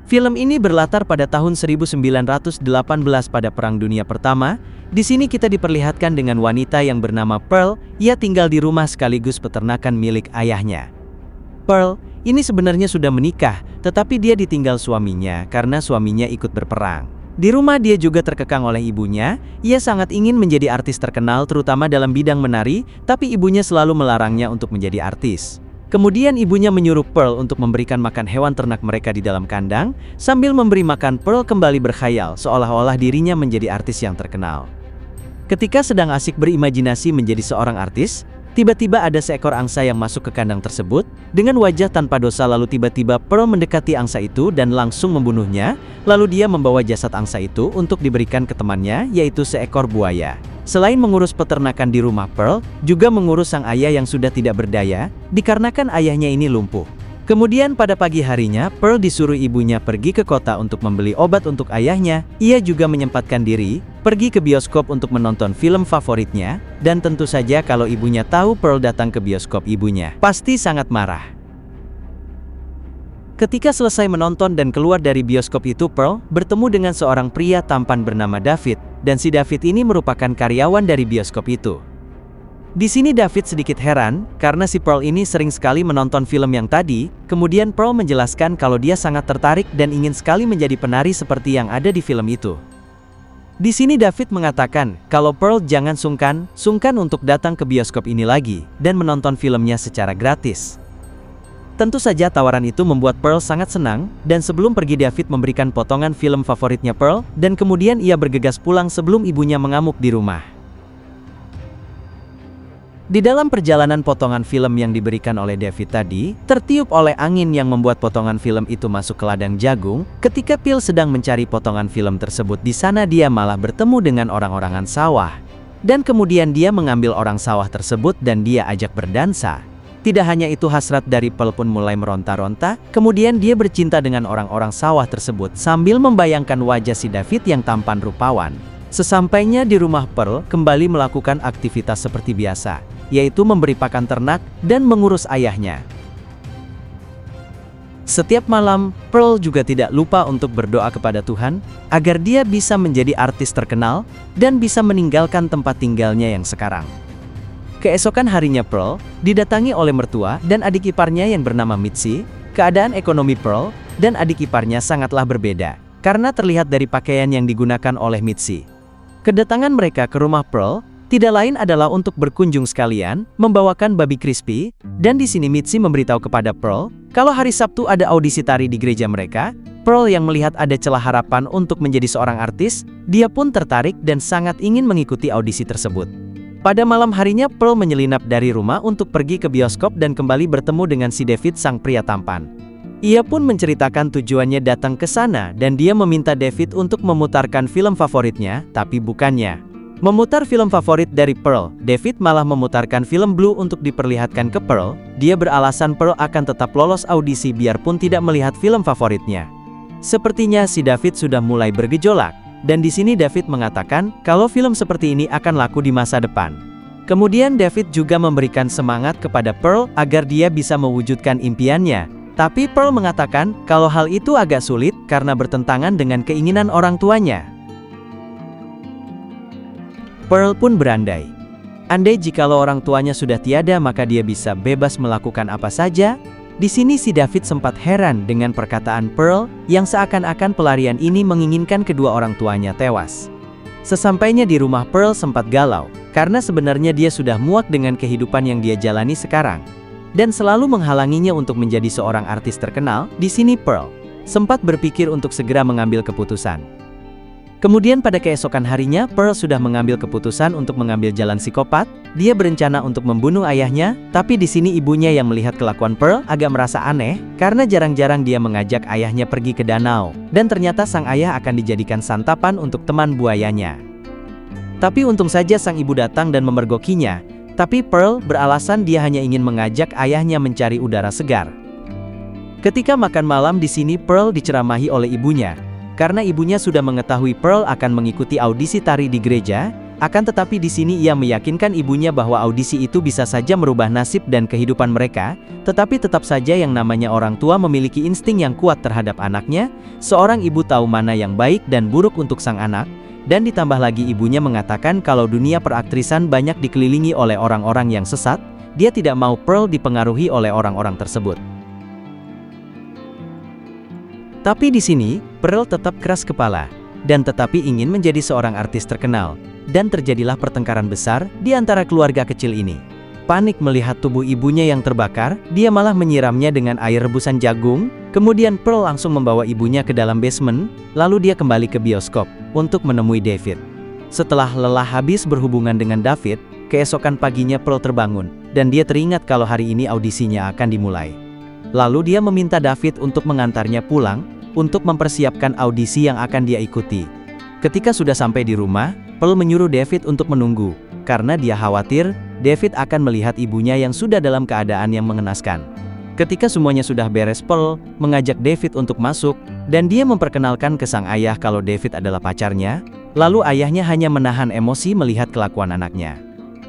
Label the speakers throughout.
Speaker 1: Film ini berlatar pada tahun 1918 pada Perang Dunia Pertama. Di sini kita diperlihatkan dengan wanita yang bernama Pearl. Ia tinggal di rumah sekaligus peternakan milik ayahnya. Pearl ini sebenarnya sudah menikah, tetapi dia ditinggal suaminya karena suaminya ikut berperang. Di rumah dia juga terkekang oleh ibunya. Ia sangat ingin menjadi artis terkenal terutama dalam bidang menari, tapi ibunya selalu melarangnya untuk menjadi artis. Kemudian ibunya menyuruh Pearl untuk memberikan makan hewan ternak mereka di dalam kandang. Sambil memberi makan, Pearl kembali berkhayal seolah-olah dirinya menjadi artis yang terkenal. Ketika sedang asik berimajinasi menjadi seorang artis, tiba-tiba ada seekor angsa yang masuk ke kandang tersebut. Dengan wajah tanpa dosa lalu tiba-tiba Pearl mendekati angsa itu dan langsung membunuhnya. Lalu dia membawa jasad angsa itu untuk diberikan ke temannya, yaitu seekor buaya. Selain mengurus peternakan di rumah Pearl, juga mengurus sang ayah yang sudah tidak berdaya, dikarenakan ayahnya ini lumpuh. Kemudian pada pagi harinya, Pearl disuruh ibunya pergi ke kota untuk membeli obat untuk ayahnya. Ia juga menyempatkan diri, pergi ke bioskop untuk menonton film favoritnya, dan tentu saja kalau ibunya tahu Pearl datang ke bioskop ibunya, pasti sangat marah. Ketika selesai menonton dan keluar dari bioskop itu, Pearl bertemu dengan seorang pria tampan bernama David, dan si David ini merupakan karyawan dari bioskop itu. Di sini David sedikit heran, karena si Pearl ini sering sekali menonton film yang tadi. Kemudian Pearl menjelaskan kalau dia sangat tertarik dan ingin sekali menjadi penari seperti yang ada di film itu. Di sini David mengatakan kalau Pearl jangan sungkan untuk datang ke bioskop ini lagi, dan menonton filmnya secara gratis. Tentu saja tawaran itu membuat Pearl sangat senang, dan sebelum pergi David memberikan potongan film favoritnya Pearl, dan kemudian ia bergegas pulang sebelum ibunya mengamuk di rumah. Di dalam perjalanan potongan film yang diberikan oleh David tadi, tertiup oleh angin yang membuat potongan film itu masuk ke ladang jagung. Ketika Pearl sedang mencari potongan film tersebut, di sana dia malah bertemu dengan orang-orangan sawah. Dan kemudian dia mengambil orang sawah tersebut dan dia ajak berdansa. Tidak hanya itu, hasrat dari Pearl pun mulai meronta-ronta. Kemudian dia bercinta dengan orang-orang sawah tersebut sambil membayangkan wajah si David yang tampan rupawan. Sesampainya di rumah, Pearl kembali melakukan aktivitas seperti biasa, yaitu memberi pakan ternak dan mengurus ayahnya. Setiap malam, Pearl juga tidak lupa untuk berdoa kepada Tuhan agar dia bisa menjadi artis terkenal dan bisa meninggalkan tempat tinggalnya yang sekarang. Keesokan harinya Pearl didatangi oleh mertua dan adik iparnya yang bernama Mitzi. Keadaan ekonomi Pearl dan adik iparnya sangatlah berbeda, karena terlihat dari pakaian yang digunakan oleh Mitzi. Kedatangan mereka ke rumah Pearl tidak lain adalah untuk berkunjung sekalian, membawakan babi crispy, dan di sini Mitzi memberitahu kepada Pearl kalau hari Sabtu ada audisi tari di gereja mereka. Pearl yang melihat ada celah harapan untuk menjadi seorang artis, dia pun tertarik dan sangat ingin mengikuti audisi tersebut. Pada malam harinya, Pearl menyelinap dari rumah untuk pergi ke bioskop dan kembali bertemu dengan si David, sang pria tampan. Ia pun menceritakan tujuannya datang ke sana dan dia meminta David untuk memutarkan film favoritnya, tapi bukannya memutar film favorit dari Pearl. David malah memutarkan film Blue untuk diperlihatkan ke Pearl. Dia beralasan Pearl akan tetap lolos audisi biarpun tidak melihat film favoritnya. Sepertinya si David sudah mulai bergejolak. Dan di sini David mengatakan kalau film seperti ini akan laku di masa depan. Kemudian David juga memberikan semangat kepada Pearl agar dia bisa mewujudkan impiannya. Tapi Pearl mengatakan kalau hal itu agak sulit karena bertentangan dengan keinginan orang tuanya. Pearl pun berandai. Andai jikalau orang tuanya sudah tiada maka dia bisa bebas melakukan apa saja. Di sini si David sempat heran dengan perkataan Pearl yang seakan-akan pelarian ini menginginkan kedua orang tuanya tewas. Sesampainya di rumah, Pearl sempat galau karena sebenarnya dia sudah muak dengan kehidupan yang dia jalani sekarang dan selalu menghalanginya untuk menjadi seorang artis terkenal. Di sini Pearl sempat berpikir untuk segera mengambil keputusan. Kemudian pada keesokan harinya, Pearl sudah mengambil keputusan untuk mengambil jalan psikopat. Dia berencana untuk membunuh ayahnya, tapi di sini ibunya yang melihat kelakuan Pearl agak merasa aneh, karena jarang-jarang dia mengajak ayahnya pergi ke danau, dan ternyata sang ayah akan dijadikan santapan untuk teman buayanya. Tapi untung saja sang ibu datang dan memergokinya, tapi Pearl beralasan dia hanya ingin mengajak ayahnya mencari udara segar. Ketika makan malam di sini, Pearl diceramahi oleh ibunya. Karena ibunya sudah mengetahui Pearl akan mengikuti audisi tari di gereja, Akan tetapi di sini ia meyakinkan ibunya bahwa audisi itu bisa saja merubah nasib dan kehidupan mereka, tetapi tetap saja yang namanya orang tua memiliki insting yang kuat terhadap anaknya. Seorang ibu tahu mana yang baik dan buruk untuk sang anak, dan ditambah lagi ibunya mengatakan kalau dunia peraktrisan banyak dikelilingi oleh orang-orang yang sesat, dia tidak mau Pearl dipengaruhi oleh orang-orang tersebut. Tapi di sini, Pearl tetap keras kepala, dan tetapi ingin menjadi seorang artis terkenal. Dan terjadilah pertengkaran besar di antara keluarga kecil ini. Panik melihat tubuh ibunya yang terbakar, dia malah menyiramnya dengan air rebusan jagung. Kemudian Pearl langsung membawa ibunya ke dalam basement, lalu dia kembali ke bioskop untuk menemui David. Setelah lelah habis berhubungan dengan David, keesokan paginya Pearl terbangun, dan dia teringat kalau hari ini audisinya akan dimulai. Lalu dia meminta David untuk mengantarnya pulang, untuk mempersiapkan audisi yang akan dia ikuti. Ketika sudah sampai di rumah, Pearl menyuruh David untuk menunggu, karena dia khawatir David akan melihat ibunya yang sudah dalam keadaan yang mengenaskan. Ketika semuanya sudah beres, Pearl mengajak David untuk masuk, dan dia memperkenalkan ke sang ayah kalau David adalah pacarnya, lalu ayahnya hanya menahan emosi melihat kelakuan anaknya.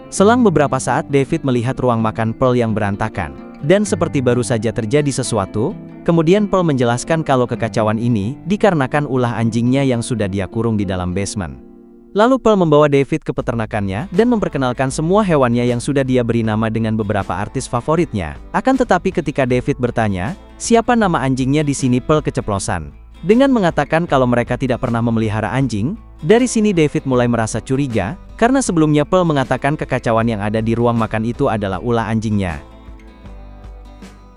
Speaker 1: Selang beberapa saat David melihat ruang makan Pearl yang berantakan, dan seperti baru saja terjadi sesuatu, kemudian Pearl menjelaskan kalau kekacauan ini dikarenakan ulah anjingnya yang sudah dia kurung di dalam basement. Lalu Pearl membawa David ke peternakannya dan memperkenalkan semua hewannya yang sudah dia beri nama dengan beberapa artis favoritnya. Akan tetapi ketika David bertanya, siapa nama anjingnya di sini, Pearl keceplosan. Dengan mengatakan kalau mereka tidak pernah memelihara anjing, dari sini David mulai merasa curiga, karena sebelumnya Pearl mengatakan kekacauan yang ada di ruang makan itu adalah ulah anjingnya.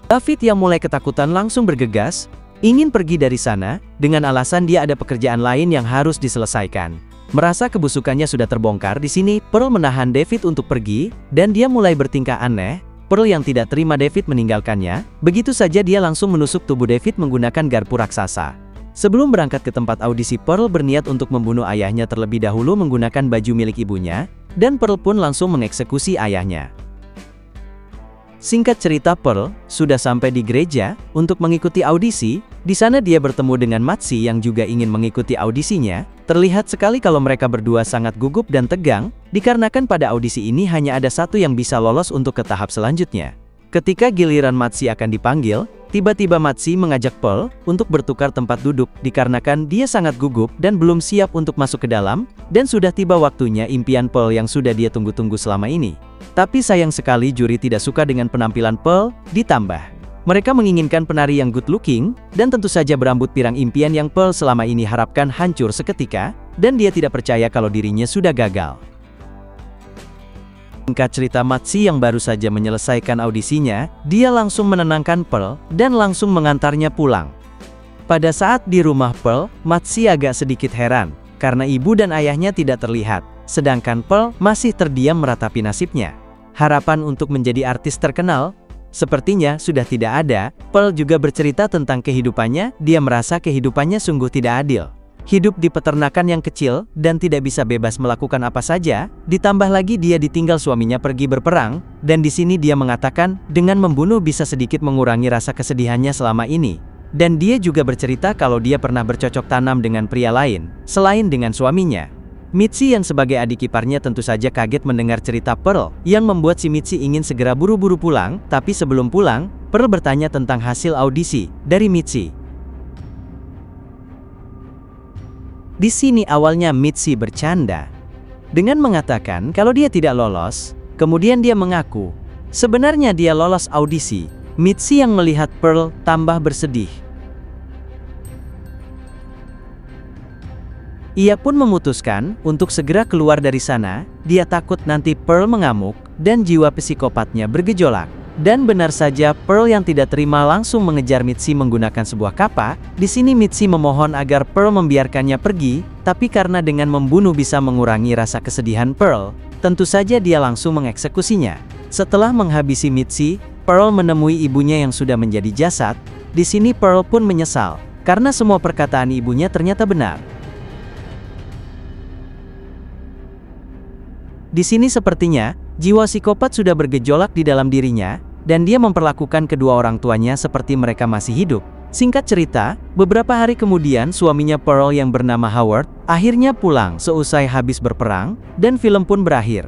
Speaker 1: David yang mulai ketakutan langsung bergegas, ingin pergi dari sana, dengan alasan dia ada pekerjaan lain yang harus diselesaikan. Merasa kebusukannya sudah terbongkar di sini, Pearl menahan David untuk pergi, dan dia mulai bertingkah aneh. Pearl yang tidak terima David meninggalkannya, begitu saja dia langsung menusuk tubuh David menggunakan garpu raksasa. Sebelum berangkat ke tempat audisi, Pearl berniat untuk membunuh ayahnya terlebih dahulu menggunakan baju milik ibunya, dan Pearl pun langsung mengeksekusi ayahnya. Singkat cerita, Pearl sudah sampai di gereja untuk mengikuti audisi. Di sana dia bertemu dengan Matsi yang juga ingin mengikuti audisinya. Terlihat sekali kalau mereka berdua sangat gugup dan tegang, dikarenakan pada audisi ini hanya ada satu yang bisa lolos untuk ke tahap selanjutnya. Ketika giliran Matsi akan dipanggil, tiba-tiba Matsi mengajak Pearl untuk bertukar tempat duduk, dikarenakan dia sangat gugup dan belum siap untuk masuk ke dalam, dan sudah tiba waktunya impian Pearl yang sudah dia tunggu-tunggu selama ini. Tapi sayang sekali juri tidak suka dengan penampilan Pearl, ditambah mereka menginginkan penari yang good looking, dan tentu saja berambut pirang impian yang Pearl selama ini harapkan hancur seketika, dan dia tidak percaya kalau dirinya sudah gagal. Singkat cerita, Matsi yang baru saja menyelesaikan audisinya, dia langsung menenangkan Pearl, dan langsung mengantarnya pulang. Pada saat di rumah Pearl, Matsi agak sedikit heran, karena ibu dan ayahnya tidak terlihat, sedangkan Pearl masih terdiam meratapi nasibnya. Harapan untuk menjadi artis terkenal sepertinya sudah tidak ada. Pearl juga bercerita tentang kehidupannya, dia merasa kehidupannya sungguh tidak adil. Hidup di peternakan yang kecil, dan tidak bisa bebas melakukan apa saja, ditambah lagi dia ditinggal suaminya pergi berperang, dan di sini dia mengatakan, dengan membunuh bisa sedikit mengurangi rasa kesedihannya selama ini. Dan dia juga bercerita kalau dia pernah bercocok tanam dengan pria lain, selain dengan suaminya. Mitzi yang sebagai adik iparnya tentu saja kaget mendengar cerita Pearl, yang membuat si Mitzi ingin segera buru-buru pulang, tapi sebelum pulang, Pearl bertanya tentang hasil audisi dari Mitzi. Di sini awalnya Mitzi bercanda, dengan mengatakan kalau dia tidak lolos, kemudian dia mengaku, sebenarnya dia lolos audisi. Mitzi yang melihat Pearl tambah bersedih. Ia pun memutuskan untuk segera keluar dari sana. Dia takut nanti Pearl mengamuk dan jiwa psikopatnya bergejolak. Dan benar saja, Pearl yang tidak terima langsung mengejar Mitzi menggunakan sebuah kapak. Di sini Mitzi memohon agar Pearl membiarkannya pergi, tapi karena dengan membunuh bisa mengurangi rasa kesedihan Pearl, tentu saja dia langsung mengeksekusinya. Setelah menghabisi Mitzi, Pearl menemui ibunya yang sudah menjadi jasad. Di sini Pearl pun menyesal karena semua perkataan ibunya ternyata benar. Di sini sepertinya, jiwa psikopat sudah bergejolak di dalam dirinya, dan dia memperlakukan kedua orang tuanya seperti mereka masih hidup. Singkat cerita, beberapa hari kemudian suaminya Pearl yang bernama Howard akhirnya pulang seusai habis berperang, dan film pun berakhir.